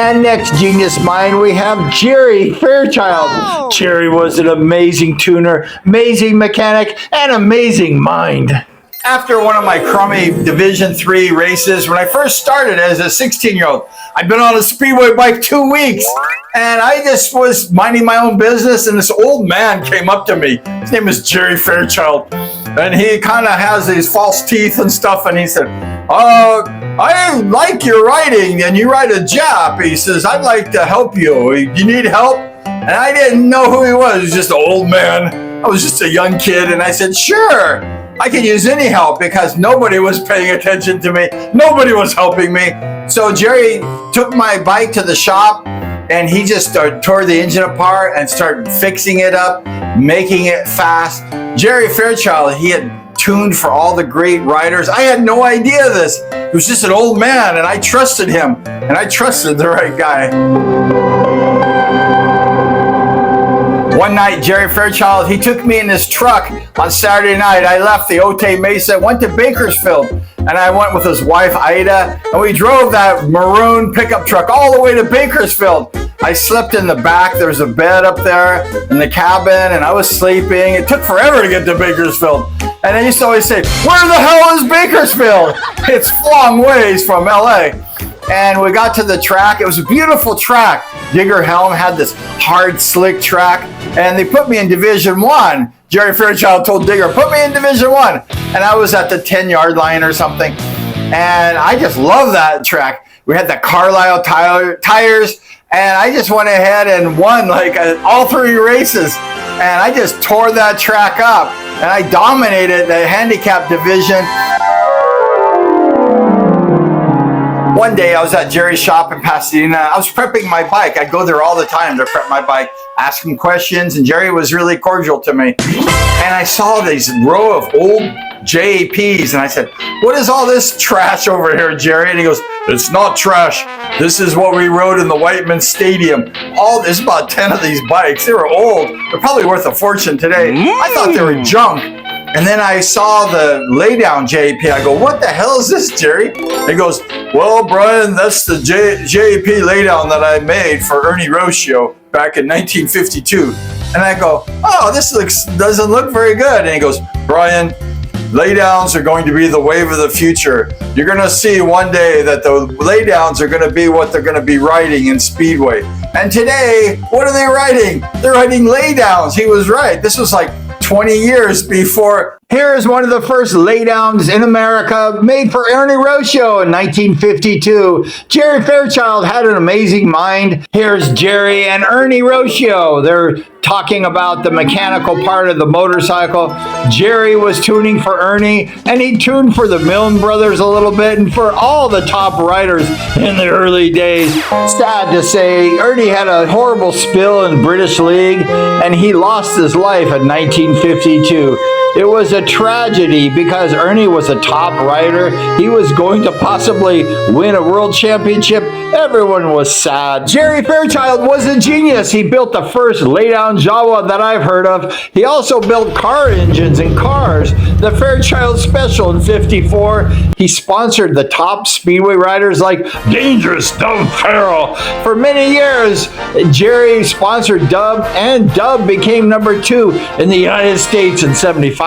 And next genius mind, we have Jerry Fairchild. Oh. Jerry was an amazing tuner, amazing mechanic, and amazing mind. After one of my crummy Division III races, when I first started as a 16-year-old, I'd been on a Speedway bike 2 weeks, and I just was minding my own business, and this old man came up to me. His name is Jerry Fairchild, and he kind of has these false teeth and stuff, and he said, I like your riding, and you ride a Jap. He says, I'd like to help you. You need help? And I didn't know who he was. He was just an old man. I was just a young kid, and I said, sure. I could use any help because nobody was paying attention to me. Nobody was helping me. So Jerry took my bike to the shop and he just tore the engine apart and started fixing it up, making it fast. Jerry Fairchild, he had tuned for all the great riders. I had no idea this. He was just an old man and I trusted him and I trusted the right guy. One night, Jerry Fairchild, he took me in his truck on Saturday night. I left the Otay Mesa, went to Bakersfield, and I went with his wife, Ida, and we drove that maroon pickup truck all the way to Bakersfield. I slept in the back. There was a bed up there in the cabin, and I was sleeping. It took forever to get to Bakersfield. And I used to always say, where the hell is Bakersfield? It's long ways from LA. And we got to the track. It was a beautiful track. Digger Helm had this hard, slick track, and they put me in Division 1. Jerry Fairchild told Digger, put me in Division 1. And I was at the 10-yard line or something. And I just love that track. We had the Carlisle tires, and I just went ahead and won like all 3 races. And I just tore that track up, and I dominated the handicap division. One day I was at Jerry's shop in Pasadena. I was prepping my bike. I go there all the time to prep my bike, ask him questions, and Jerry was really cordial to me. And I saw these row of old JAPs, and I said, what is all this trash over here, Jerry? And he goes, it's not trash. This is what we rode in the Whiteman Stadium. There's about 10 of these bikes. They were old. They're probably worth a fortune today. I thought they were junk. And then I saw the laydown JAP. I go, what the hell is this, Jerry? He goes, well, Brian, that's the JAP laydown that I made for Ernie Rocio back in 1952. And I go, oh, this doesn't look very good. And he goes, Brian, laydowns are going to be the wave of the future. You're going to see one day that the laydowns are going to be what they're going to be riding in Speedway. And today, what are they riding? They're riding laydowns. He was right. This was like 20 years before. Here is one of the first laydowns in America made for Ernie Rocio in 1952. Jerry Fairchild had an amazing mind. Here's Jerry and Ernie Rocio. They're talking about the mechanical part of the motorcycle. Jerry was tuning for Ernie, and he tuned for the Milne brothers a little bit and for all the top riders in the early days. Sad to say, Ernie had a horrible spill in British League, and he lost his life in 1952. It was a tragedy because Ernie was a top rider. He was going to possibly win a world championship. Everyone was sad. Jerry Fairchild was a genius. He built the first laydown Jawa that I've heard of. He also built car engines and cars. The Fairchild Special in '54. He sponsored the top Speedway riders like Dangerous Dub Farrell. For many years, Jerry sponsored Dub, and Dub became number 2 in the United States in '75.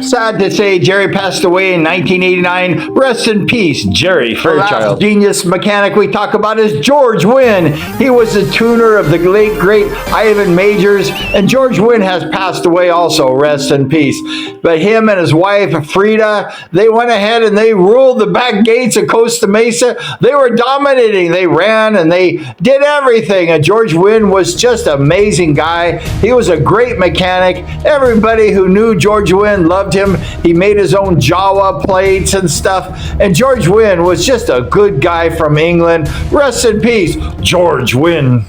Sad to say, Jerry passed away in 1989. Rest in peace, Jerry Fairchild. The last genius mechanic we talk about is George Wynn. He was the tuner of the late, great Ivan Majors, and George Wynn has passed away also. Rest in peace. But him and his wife, Frida, they went ahead and they ruled the back gates of Costa Mesa. They were dominating. They ran and they did everything. And George Wynn was just an amazing guy. He was a great mechanic. Everybody who knew George Wynn loved him. He made his own Jawa plates and stuff. And George Wynn was just a good guy from England. Rest in peace, George Wynn.